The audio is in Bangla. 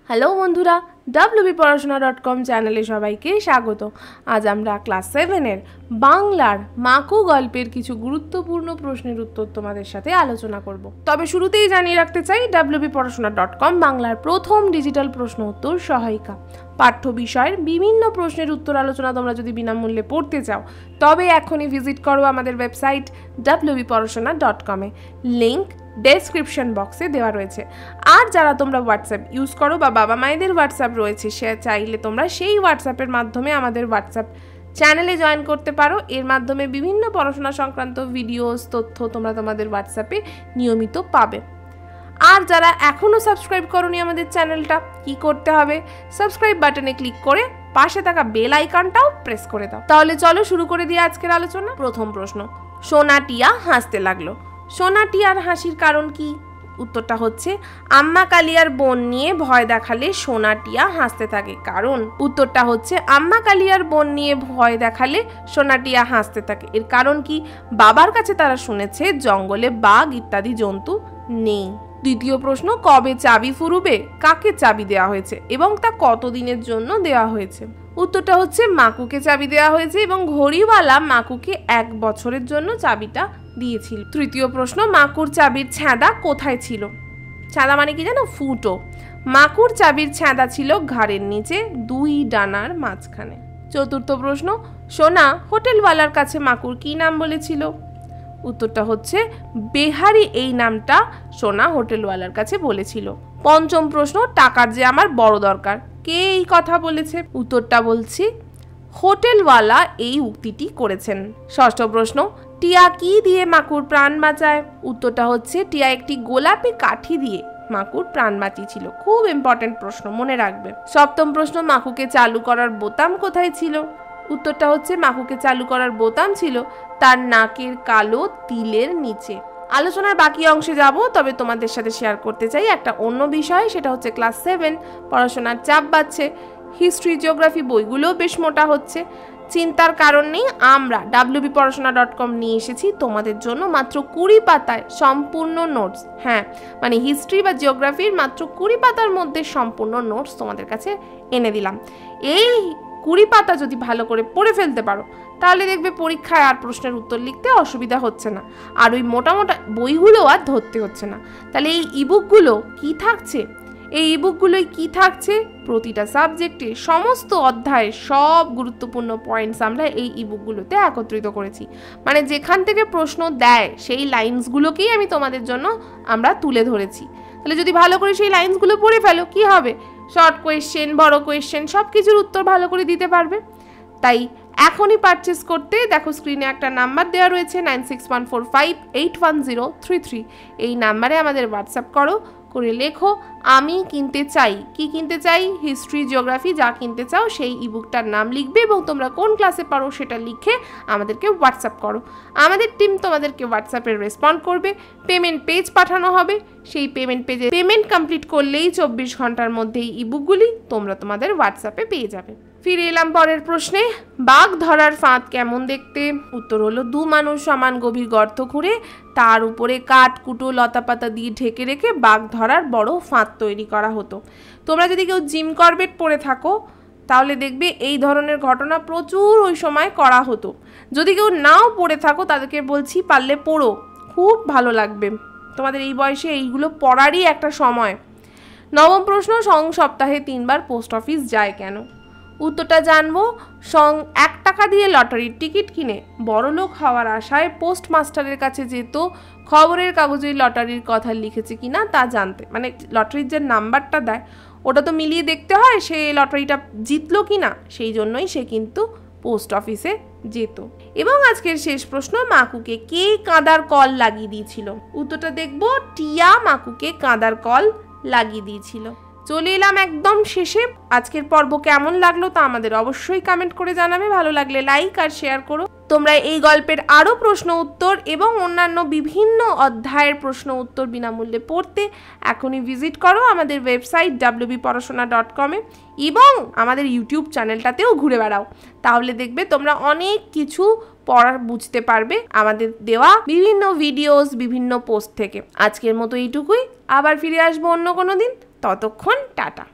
হ্যালো বন্ধুরা, wbporashona.com চ্যানেলে সবাইকে স্বাগত। আজ আমরা ক্লাস 7-এর বাংলার মাকু গল্পের কিছু গুরুত্বপূর্ণ প্রশ্নের উত্তর তোমাদের সাথে আলোচনা করব। তবে শুরুতেই জানিয়ে রাখতে চাই, wbporashona.com বাংলার প্রথম ডিজিটাল প্রশ্ন উত্তর সহায়িকা। পাঠ্য বিষয়ের বিভিন্ন প্রশ্নের উত্তর আলোচনা তোমরা যদি বিনামূল্যে পড়তে চাও তবে এখনই ভিজিট করো আমাদের ওয়েবসাইট wbporashona.com-এ। লিংক ডেসক্রিপশন বক্সে দেওয়া রয়েছে। আর যারা তোমরা হোয়াটসঅ্যাপ ইউজ করো বা বাবা মায়েদের হোয়াটসঅ্যাপ রয়েছে, সে চাইলে তোমরা সেই হোয়াটসঅ্যাপের মাধ্যমে আমাদের হোয়াটসঅ্যাপ চ্যানেলে জয়েন করতে পারো। এর মাধ্যমে বিভিন্ন পড়াশোনা সংক্রান্ত ভিডিওস, তথ্য তোমরা তোমাদের হোয়াটসঅ্যাপে নিয়মিত পাবে। আর যারা এখনও সাবস্ক্রাইব করোনি আমাদের চ্যানেলটা, কি করতে হবে? সাবস্ক্রাইব বাটনে ক্লিক করে পাশে থাকা বেল আইকনটাও প্রেস করে দাও। তাহলে চলো শুরু করে দিয়ে আজকের আলোচনা। প্রথম প্রশ্ন, সোনা টিয়া হাসতে লাগলো। সোনা টিয়ার হাসির কারণ কি? উত্তরটা হচ্ছে, আম্মা কালিয়ার বোন নিয়ে ভয় দেখালে সোনা টিয়া হাসতে থাকে। কারণ উত্তরটা হচ্ছে, আম্মা কালিয়ার বোন নিয়ে ভয় দেখালে সোনা টিয়া হাসতে থাকে। এর কারণ কি? বাবার কাছে তারা শুনেছে জঙ্গলে বাঘ ইত্যাদি জন্তু নেই। দ্বিতীয় প্রশ্ন, কবে চাবি ফুরুবে? কাকে চাবি দেওয়া হয়েছে এবং তা কতদিনের জন্য দেওয়া হয়েছে? উত্তরটা হচ্ছে, মাকুকে চাবি দেওয়া হয়েছে এবং ঘড়িওয়ালা মাকুকে 1 বছরের জন্য চাবিটা দিয়েছিল। তৃতীয় প্রশ্ন, মাকুর চাবির ছ্যাঁদা কোথায় ছিল? ছ্যাঁদা মানে কি জানো? ফুটো। মাকুর চাবির ছ্যাঁদা ছিল ঘাড়ের নিচে 2 ডানার মাঝখানে। চতুর্থ প্রশ্ন, সোনা হোটেলওয়ালার কাছে মাকুর কি নাম বলেছিল? উত্তরটা হচ্ছে, বেহারি এই নামটা সোনা হোটেলওয়ালার কাছে বলেছিল। পঞ্চম প্রশ্ন, টাকার যে আমার বড় দরকার, কে এই কথা বলেছে? উত্তরটা বলছি, হোটেলওয়ালা এই উক্তিটি করেছেন। ষষ্ঠ প্রশ্ন, টিয়া কি দিয়ে মাকুর প্রাণ বাঁচায়? উত্তরটা হচ্ছে, টিয়া একটি গোলাপি কাঠি দিয়ে মাকুর প্রাণ বাঁচিয়েছিল। খুব ইম্পর্টেন্ট প্রশ্ন, মনে রাখবে। সপ্তম প্রশ্ন, মাকুকে চালু করার বোতাম কোথায় ছিল? উত্তরটা হচ্ছে, মাকুকে চালু করার বোতাম ছিল তার নাকের কালো তিলের নিচে। আলোচনার বাকি অংশে যাব, তবে তোমাদের সাথে শেয়ার করতে চাই একটা অন্য বিষয়। সেটা হচ্ছে ক্লাস 7, পড়াশোনার চাপ বাড়ছে, হিস্ট্রি জিওগ্রাফি বইগুলোও বেশ মোটা হচ্ছে। চিন্তার কারণ নেই, আমরা wbporashona.com নিয়ে এসেছি তোমাদের জন্য মাত্র 20 পাতায় সম্পূর্ণ নোটস। হ্যাঁ, মানে হিস্ট্রি বা জিওগ্রাফির মাত্র 20 পাতার মধ্যে সম্পূর্ণ নোটস তোমাদের কাছে এনে দিলাম। এই 20 পাতা যদি ভালো করে পড়ে ফেলতে পারো তাহলে দেখবে পরীক্ষায় আর প্রশ্নের উত্তর লিখতে অসুবিধা হচ্ছে না, আর ওই মোটা মোটা বইগুলো আর ধরতে হচ্ছে না। তাহলে এই ইবুকগুলো কি থাকছে? এই ইবুকগুলোই কি থাকছে? প্রতিটা সাবজেক্টে সমস্ত অধ্যায়ের সব গুরুত্বপূর্ণ পয়েন্টস আমরা এই ইবুকগুলোতে একত্রিত করেছি। মানে যেখান থেকে প্রশ্ন দেয় সেই লাইন্সগুলোকেই আমি তোমাদের জন্য আমরা তুলে ধরেছি। তাহলে যদি ভালো করে সেই লাইন্সগুলো পড়ে ফেলো, কি হবে? শর্ট কোয়েশ্চেন, বড় কোয়েশ্চেন সব কিছুর উত্তর ভালো করে দিতে পারবে। তাই এখনই পারচেস করতে দেখো স্ক্রিনে একটা নাম্বার দেওয়া রয়েছে 9614581033। এই নাম্বারে আমাদের হোয়াটসঅ্যাপ করে লেখো, আমি কিনতে চাই। কি কিনতে চাই? হিস্ট্রি জিওগ্রাফি যা কিনতে চাও সেই ইবুকটার নাম লিখবে এবং তোমরা কোন ক্লাসে পারো সেটা লিখে আমাদেরকে হোয়াটসঅ্যাপ করো। আমাদের টিম তোমাদেরকে হোয়াটসঅ্যাপে রেসপন্ড করবে। পেমেন্ট পেজ পাঠানো হবে। সেই পেমেন্ট পেজে পেমেন্ট কমপ্লিট করলেই 24 ঘন্টার মধ্যেই ইবুকগুলি তোমরা তোমাদের হোয়াটসঅ্যাপে পেয়ে যাবে। ফিরে এলাম পরের প্রশ্নে, বাঘ ধরার ফাঁদ কেমন দেখতে? উত্তর হলো, 2 মানুষ সমান গভীর গর্ত খুঁড়ে তার উপরে কাঠ কুটো লতাপাতা দিয়ে ঢেকে রেখে বাঘ ধরার বড় ফাঁদ তৈরি করা হতো। তোমরা যদি কেউ জিম করবেট পড়ে থাকো তাহলে দেখবে এই ধরনের ঘটনা প্রচুর ওই সময় করা হতো। যদি কেউ নাও পড়ে থাকো তাদেরকে বলছি, পারলে পড়ো, খুব ভালো লাগবে। তোমাদের এই বয়সে এইগুলো পড়ারই একটা সময়। নবম প্রশ্ন, সপ্তাহে 3 বার পোস্ট অফিস যায় কেন? উত্তরটা জানবো। 1 টাকা দিয়ে লটারির টিকিট কিনে বড়লোক হওয়ার আশায় পোস্টমাস্টারের কাছে যেত খবরের কাগজে লটারির কথা লিখেছে কিনা তা জানতে। মানে লটারির যে নাম্বারটা দেয় ওটা তো মিলিয়ে দেখতে হয় সে লটারিটা জিতলো কিনা, সেই জন্যই সে কিন্তু পোস্ট অফিসে যেত। এবং আজকের শেষ প্রশ্ন, মাকুকে কে কাঁদার কল লাগিয়ে দিয়েছিল? উত্তরটা দেখবো, টিয়া মাকুকে কাঁদার কল লাগিয়ে দিয়েছিল। চলে এলাম একদম শেষে। আজকের পর্ব কেমন লাগলো তা আমাদের অবশ্যই কমেন্ট করে জানাবে। ভালো লাগলে লাইক আর শেয়ার করো। তোমরা এই গল্পের আরও প্রশ্ন উত্তর এবং অন্যান্য বিভিন্ন অধ্যায়ের প্রশ্ন উত্তর বিনামূল্যে পড়তে এখনই ভিজিট করো আমাদের ওয়েবসাইট wbporashona.com-এ এবং আমাদের ইউটিউব চ্যানেলটাতেও ঘুরে বেড়াও। তাহলে দেখবে তোমরা অনেক কিছু পড়ার বুঝতে পারবে আমাদের দেওয়া বিভিন্ন ভিডিওস, বিভিন্ন পোস্ট থেকে। আজকের মতো এইটুকুই, আবার ফিরে আসবো অন্য কোনো দিন। ততক্ষণ টাটা।